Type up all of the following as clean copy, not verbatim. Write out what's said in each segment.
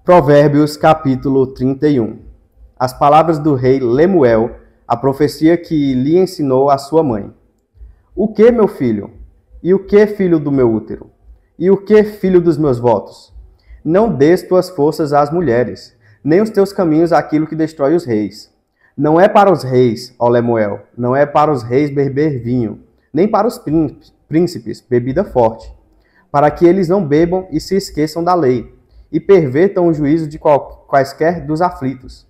Provérbios capítulo 31. As palavras do rei Lemuel, a profecia que lhe ensinou a sua mãe. O que, meu filho? E o que, filho do meu útero? E o que, filho dos meus votos? Não dês tuas forças às mulheres, nem os teus caminhos àquilo que destrói os reis. Não é para os reis, ó Lemuel, não é para os reis beber vinho, nem para os príncipes bebida forte, para que eles não bebam e se esqueçam da lei, e pervertam o juízo de quaisquer dos aflitos.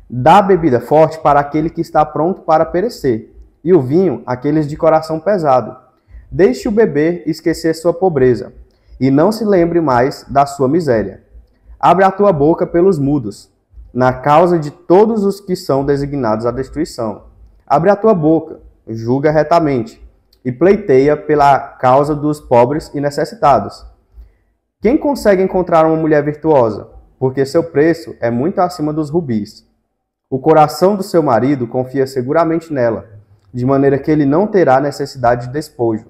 Dá bebida forte para aquele que está pronto para perecer, e o vinho àqueles de coração pesado. Deixe-o beber e esquecer sua pobreza, e não se lembre mais da sua miséria. Abre a tua boca pelos mudos, na causa de todos os que são designados à destruição. Abre a tua boca, julga retamente, e pleiteia pela causa dos pobres e necessitados. Quem consegue encontrar uma mulher virtuosa? Porque seu preço é muito acima dos rubis. O coração do seu marido confia seguramente nela, de maneira que ele não terá necessidade de despojo.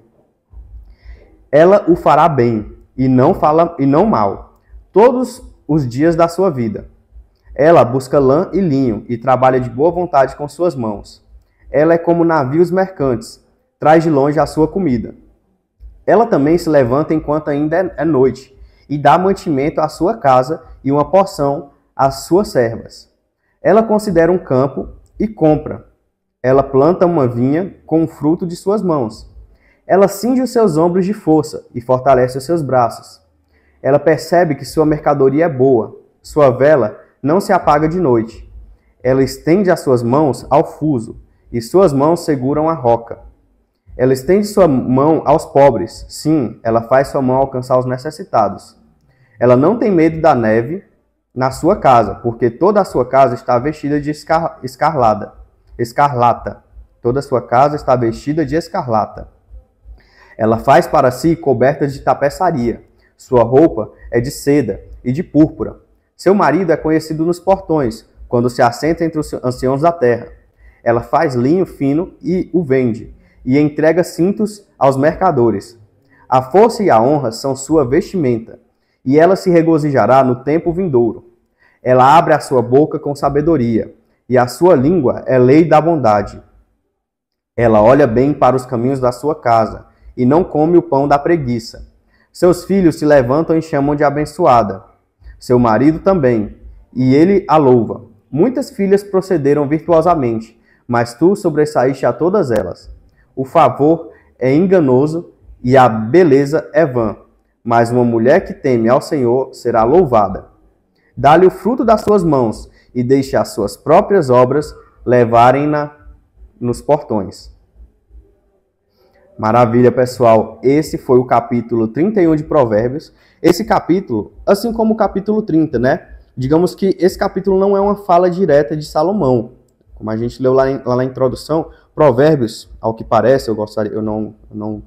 Ela o fará bem, e não mal, todos os dias da sua vida. Ela busca lã e linho, e trabalha de boa vontade com suas mãos. Ela é como navios mercantes, traz de longe a sua comida. Ela também se levanta enquanto ainda é noite, e dá mantimento à sua casa e uma porção às suas servas. Ela considera um campo e compra. Ela planta uma vinha com o fruto de suas mãos. Ela cinge os seus ombros de força e fortalece os seus braços. Ela percebe que sua mercadoria é boa, sua vela não se apaga de noite. Ela estende as suas mãos ao fuso, e suas mãos seguram a roca. Ela estende sua mão aos pobres. Sim, ela faz sua mão alcançar os necessitados. Ela não tem medo da neve na sua casa, porque toda a sua casa está vestida de escarlata. Toda a sua casa está vestida de escarlata. Ela faz para si cobertas de tapeçaria. Sua roupa é de seda e de púrpura. Seu marido é conhecido nos portões, quando se assenta entre os anciãos da terra. Ela faz linho fino e o vende, e entrega cintos aos mercadores. A força e a honra são sua vestimenta, e ela se regozijará no tempo vindouro. Ela abre a sua boca com sabedoria, e a sua língua é lei da bondade. Ela olha bem para os caminhos da sua casa, e não come o pão da preguiça. Seus filhos se levantam e chamam de abençoada. Seu marido também, e ele a louva. Muitas filhas procederam virtuosamente, mas tu sobressaíste a todas elas. O favor é enganoso e a beleza é vã, mas uma mulher que teme ao Senhor será louvada. Dá-lhe o fruto das suas mãos e deixe as suas próprias obras levarem-na nos portões. Maravilha, pessoal. Esse foi o capítulo 31 de Provérbios. Esse capítulo, assim como o capítulo 30, né? Digamos que esse capítulo não é uma fala direta de Salomão. Como a gente leu lá na introdução, Provérbios, ao que parece, eu não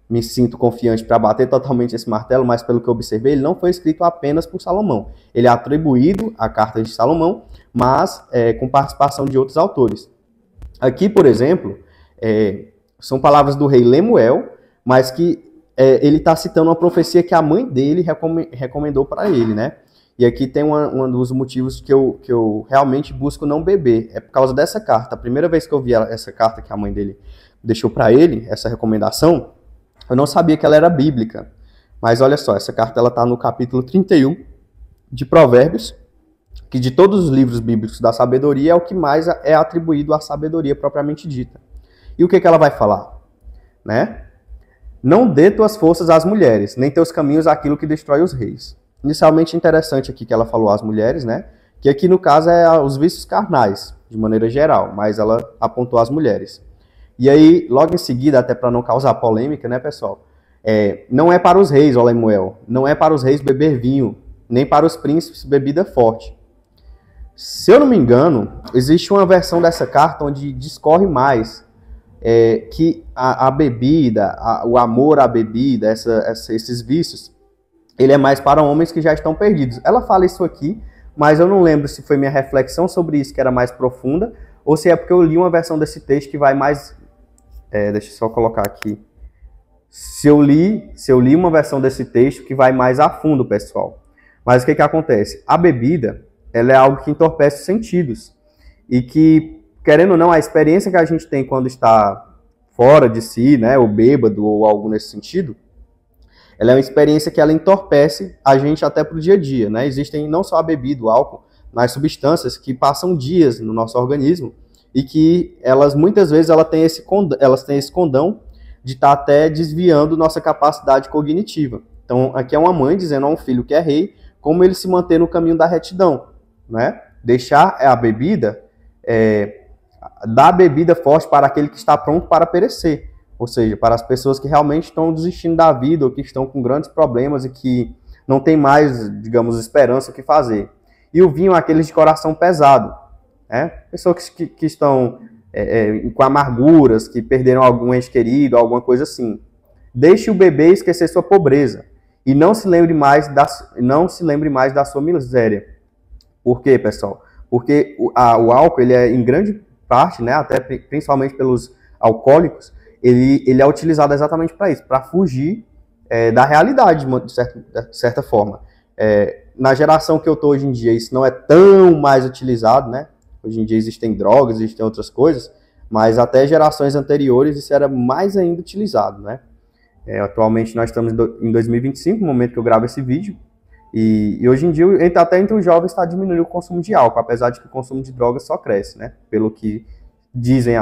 me sinto confiante para bater totalmente esse martelo, mas pelo que eu observei, ele não foi escrito apenas por Salomão. Ele é atribuído à carta de Salomão, mas com participação de outros autores. Aqui, por exemplo, são palavras do rei Lemuel, mas que ele está citando uma profecia que a mãe dele recomendou para ele, né? E aqui tem um dos motivos que eu realmente busco não beber. É por causa dessa carta. A primeira vez que eu vi essa carta que a mãe dele deixou para ele, essa recomendação, eu não sabia que ela era bíblica. Mas olha só, essa carta está no capítulo 31 de Provérbios, que de todos os livros bíblicos da sabedoria é o que mais é atribuído à sabedoria propriamente dita. E o que ela vai falar? Né? Não dê tuas forças às mulheres, nem teus caminhos àquilo que destrói os reis. Inicialmente interessante aqui que ela falou às mulheres, né? Que aqui no caso é os vícios carnais, de maneira geral, mas ela apontou às mulheres. E aí, logo em seguida, até para não causar polêmica, né, pessoal? Não é para os reis, ó Lemuel, não é para os reis beber vinho, nem para os príncipes bebida forte. Se eu não me engano, existe uma versão dessa carta onde discorre mais que a bebida, o amor à bebida, esses vícios, ele é mais para homens que já estão perdidos. Ela fala isso aqui, mas eu não lembro se foi minha reflexão sobre isso que era mais profunda, ou se é porque eu li uma versão desse texto que vai mais... deixa eu só colocar aqui. Se eu li uma versão desse texto que vai mais a fundo, pessoal. Mas o que acontece? A bebida, ela é algo que entorpece os sentidos. E que, querendo ou não, a experiência que a gente tem quando está fora de si, né, ou bêbado, ou algo nesse sentido, ela é uma experiência que ela entorpece a gente até pro dia a dia, né? Existem não só a bebida, o álcool, mas substâncias que passam dias no nosso organismo e que elas, muitas vezes, elas têm esse condão de estar até desviando nossa capacidade cognitiva. Então, aqui é uma mãe dizendo a um filho que é rei como ele se manter no caminho da retidão, né? Deixar a bebida, dar a bebida forte para aquele que está pronto para perecer. Ou seja, para as pessoas que realmente estão desistindo da vida ou que estão com grandes problemas e que não tem mais, digamos, esperança o que fazer. E o vinho é aqueles de coração pesado, né? Pessoas que estão com amarguras, que perderam algum ente querido, alguma coisa assim. Deixe o bebê esquecer sua pobreza e não se lembre mais da sua miséria. Por quê, pessoal? Porque o álcool, ele é em grande parte, né, até principalmente pelos alcoólicos, ele é utilizado exatamente para isso, para fugir da realidade, de certa forma. Na geração que eu estou hoje em dia, isso não é tão mais utilizado, né? Hoje em dia existem drogas, existem outras coisas, mas até gerações anteriores isso era mais ainda utilizado, né? Atualmente nós estamos em 2025, no momento que eu gravo esse vídeo, e hoje em dia, até entre os jovens, está diminuindo o consumo de álcool, apesar de que o consumo de drogas só cresce, né? Pelo que dizem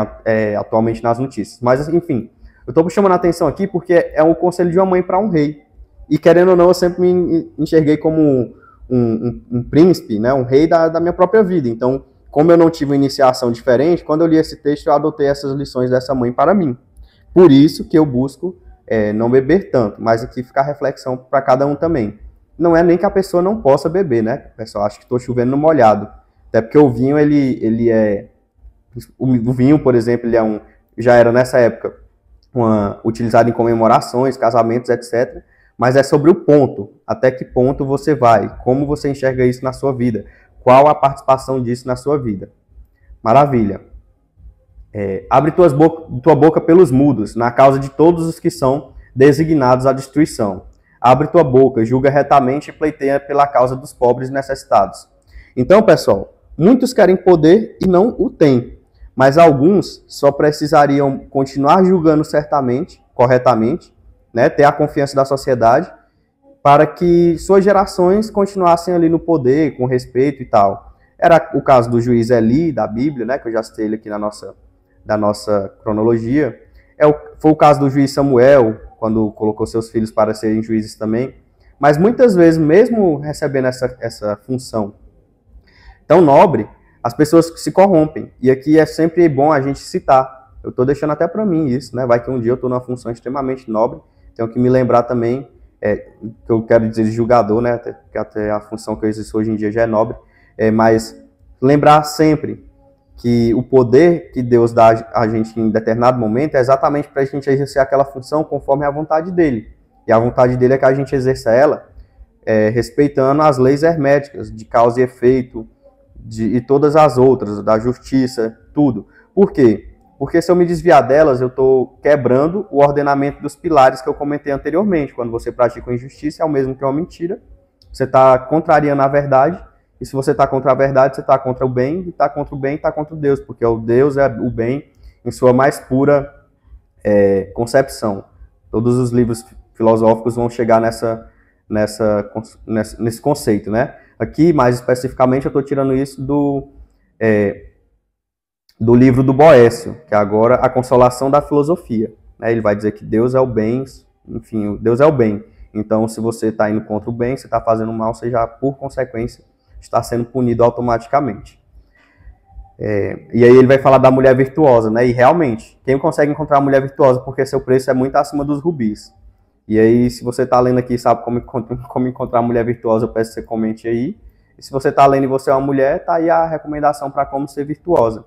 atualmente nas notícias. Mas, enfim, eu estou chamando a atenção aqui porque é um conselho de uma mãe para um rei. E, querendo ou não, eu sempre me enxerguei como um príncipe, né? Um rei da minha própria vida. Então, como eu não tive uma iniciação diferente, quando eu li esse texto, eu adotei essas lições dessa mãe para mim. Por isso que eu busco não beber tanto, mas aqui fica a reflexão para cada um também. Não é nem que a pessoa não possa beber, né? Pessoal, acho que estou chovendo no molhado. Até porque o vinho, ele é... O vinho, por exemplo, já era nessa época utilizado em comemorações, casamentos, etc. Mas é sobre o ponto. Até que ponto você vai? Como você enxerga isso na sua vida? Qual a participação disso na sua vida? Maravilha. Abre tua boca pelos mudos, na causa de todos os que são designados à destruição. Abre tua boca, julga retamente e pleiteia pela causa dos pobres e necessitados. Então, pessoal, muitos querem poder e não o têm. Mas alguns só precisariam continuar julgando corretamente, né, ter a confiança da sociedade, para que suas gerações continuassem ali no poder, com respeito e tal. Era o caso do juiz Eli, da Bíblia, né, que eu já citei ele aqui da nossa cronologia. Foi o caso do juiz Samuel, quando colocou seus filhos para serem juízes também. Mas muitas vezes, mesmo recebendo essa função tão nobre, as pessoas se corrompem. E aqui é sempre bom a gente citar. Eu estou deixando até para mim isso, né? Vai que um dia eu estou numa função extremamente nobre, tenho que me lembrar também, que eu quero dizer de julgador, né? Que até a função que eu exerço hoje em dia já é nobre, mas lembrar sempre que o poder que Deus dá a gente em determinado momento é exatamente para a gente exercer aquela função conforme a vontade dele. E a vontade dele é que a gente exerça ela respeitando as leis herméticas de causa e efeito, e todas as outras, da justiça, tudo. Por quê? Porque se eu me desviar delas, eu estou quebrando o ordenamento dos pilares que eu comentei anteriormente. Quando você pratica uma injustiça, é o mesmo que uma mentira. Você está contrariando a verdade. E se você está contra a verdade, você está contra o bem. E está contra o bem, está contra o Deus. Porque o Deus é o bem em sua mais pura concepção. Todos os livros filosóficos vão chegar nesse conceito, né? Aqui, mais especificamente, eu estou tirando isso do livro do Boécio, que é agora A Consolação da Filosofia. Né? Ele vai dizer que Deus é o bem, enfim, Deus é o bem. Então, se você está indo contra o bem, você está fazendo mal, você já, por consequência, está sendo punido automaticamente. E aí ele vai falar da mulher virtuosa, né? E realmente, quem consegue encontrar a mulher virtuosa? Porque seu preço é muito acima dos rubis. E aí, se você está lendo aqui e sabe como encontrar a mulher virtuosa, eu peço que você comente aí. E se você está lendo e você é uma mulher, tá aí a recomendação para como ser virtuosa.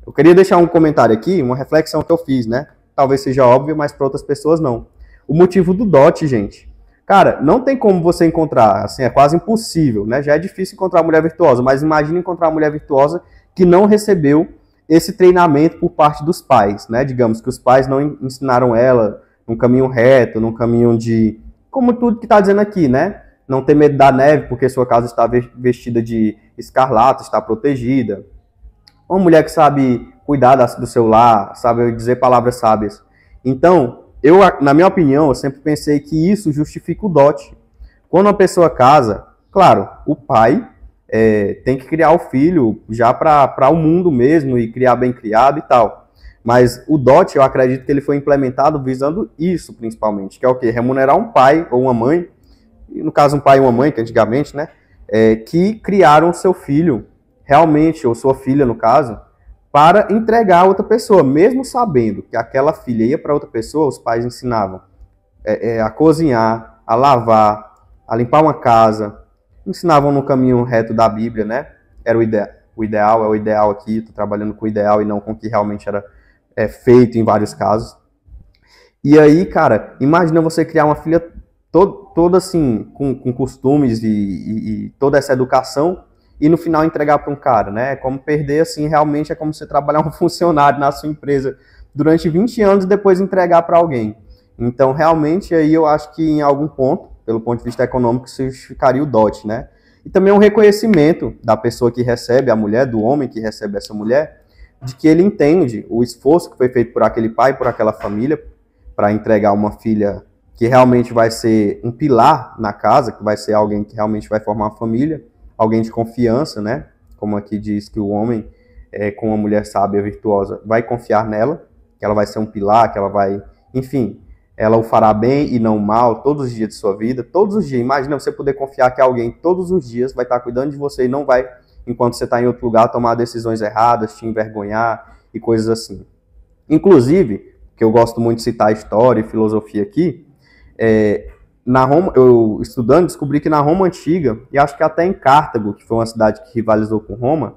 Eu queria deixar um comentário aqui, uma reflexão que eu fiz, né? Talvez seja óbvio, mas para outras pessoas não. O motivo do dote, gente. Cara, não tem como você encontrar, assim, é quase impossível, né? Já é difícil encontrar uma mulher virtuosa, mas imagine encontrar uma mulher virtuosa que não recebeu esse treinamento por parte dos pais, né? Digamos que os pais não ensinaram ela num caminho reto, num caminho de... Como tudo que está dizendo aqui, né? não ter medo da neve porque sua casa está vestida de escarlata, está protegida. Uma mulher que sabe cuidar do seu lar, sabe dizer palavras sábias. Então, na minha opinião, eu sempre pensei que isso justifica o dote. Quando uma pessoa casa, claro, o pai tem que criar o filho já para o mundo mesmo e criar bem criado e tal. Mas o dote, eu acredito que ele foi implementado visando isso, principalmente, que é o quê? Remunerar um pai ou uma mãe, no caso um pai e uma mãe, que antigamente, né, que criaram seu filho, realmente, ou sua filha, no caso, para entregar a outra pessoa, mesmo sabendo que aquela filha ia para outra pessoa, os pais ensinavam a cozinhar, a lavar, a limpar uma casa, ensinavam no caminho reto da Bíblia, né? Era o ideal, é o ideal aqui, estou trabalhando com o ideal e não com o que realmente era feito em vários casos. E aí, cara, imagina você criar uma filha toda assim, com costumes e toda essa educação, e no final entregar para um cara, né? É como perder, assim, realmente é como você trabalhar um funcionário na sua empresa durante 20 anos e depois entregar para alguém. Então, realmente, aí eu acho que em algum ponto, pelo ponto de vista econômico, se justificaria o dote, né? E também um reconhecimento da pessoa que recebe a mulher, do homem que recebe essa mulher, de que ele entende o esforço que foi feito por aquele pai, por aquela família, para entregar uma filha que realmente vai ser um pilar na casa, que vai ser alguém que realmente vai formar uma família, alguém de confiança, né? Como aqui diz que o homem, com uma mulher sábia, virtuosa, vai confiar nela, que ela vai ser um pilar, que ela vai, enfim, ela o fará bem e não mal todos os dias de sua vida, todos os dias. Imagina você poder confiar que alguém todos os dias vai estar cuidando de você e não vai, enquanto você está em outro lugar, tomar decisões erradas, te envergonhar e coisas assim. Inclusive, que eu gosto muito de citar história e filosofia aqui, na Roma, eu estudando, descobri que na Roma Antiga, e acho que até em Cartago, que foi uma cidade que rivalizou com Roma,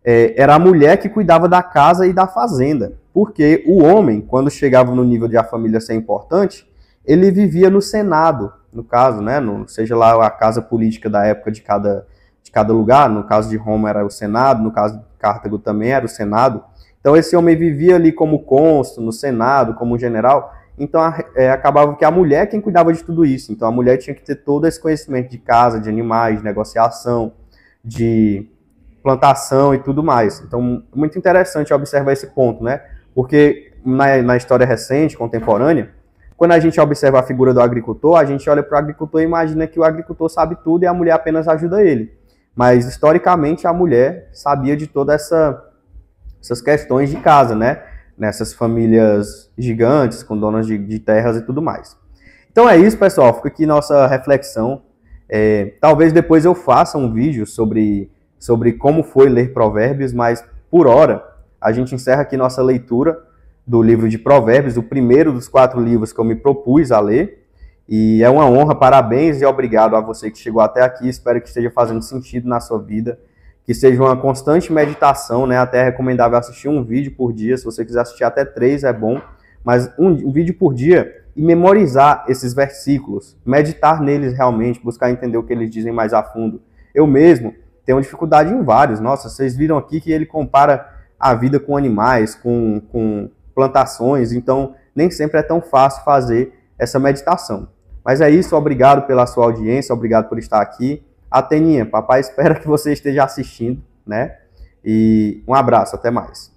era a mulher que cuidava da casa e da fazenda. Porque o homem, quando chegava no nível de a família ser importante, ele vivia no Senado, no caso, né? Seja lá a casa política da época de cada lugar. No caso de Roma era o Senado, no caso de Cartago também era o Senado. Então esse homem vivia ali como cônsul, no Senado, como general. Então acabava que a mulher quem cuidava de tudo isso. Então a mulher tinha que ter todo esse conhecimento de casa, de animais, de negociação, de plantação e tudo mais. Então muito interessante observar esse ponto, né? Porque na história recente, contemporânea, quando a gente observa a figura do agricultor, a gente olha para o agricultor e imagina que o agricultor sabe tudo e a mulher apenas ajuda ele. Mas historicamente a mulher sabia de todas essas questões de casa, né? Nessas famílias gigantes, com donas de terras e tudo mais. Então é isso, pessoal. Fica aqui nossa reflexão. Talvez depois eu faça um vídeo sobre como foi ler Provérbios, mas por hora a gente encerra aqui nossa leitura do livro de Provérbios, o primeiro dos 4 livros que eu me propus a ler. E é uma honra, parabéns e obrigado a você que chegou até aqui. Espero que esteja fazendo sentido na sua vida, que seja uma constante meditação, né? Até é recomendável assistir um vídeo por dia. Se você quiser assistir até 3 é bom, mas um vídeo por dia e memorizar esses versículos, meditar neles realmente, buscar entender o que eles dizem mais a fundo. Eu mesmo tenho dificuldade em vários. Nossa, vocês viram aqui que ele compara a vida com animais, com plantações, então nem sempre é tão fácil fazer essa meditação. Mas é isso, obrigado pela sua audiência, obrigado por estar aqui. Ateninha, papai espera que você esteja assistindo, né? E um abraço, até mais.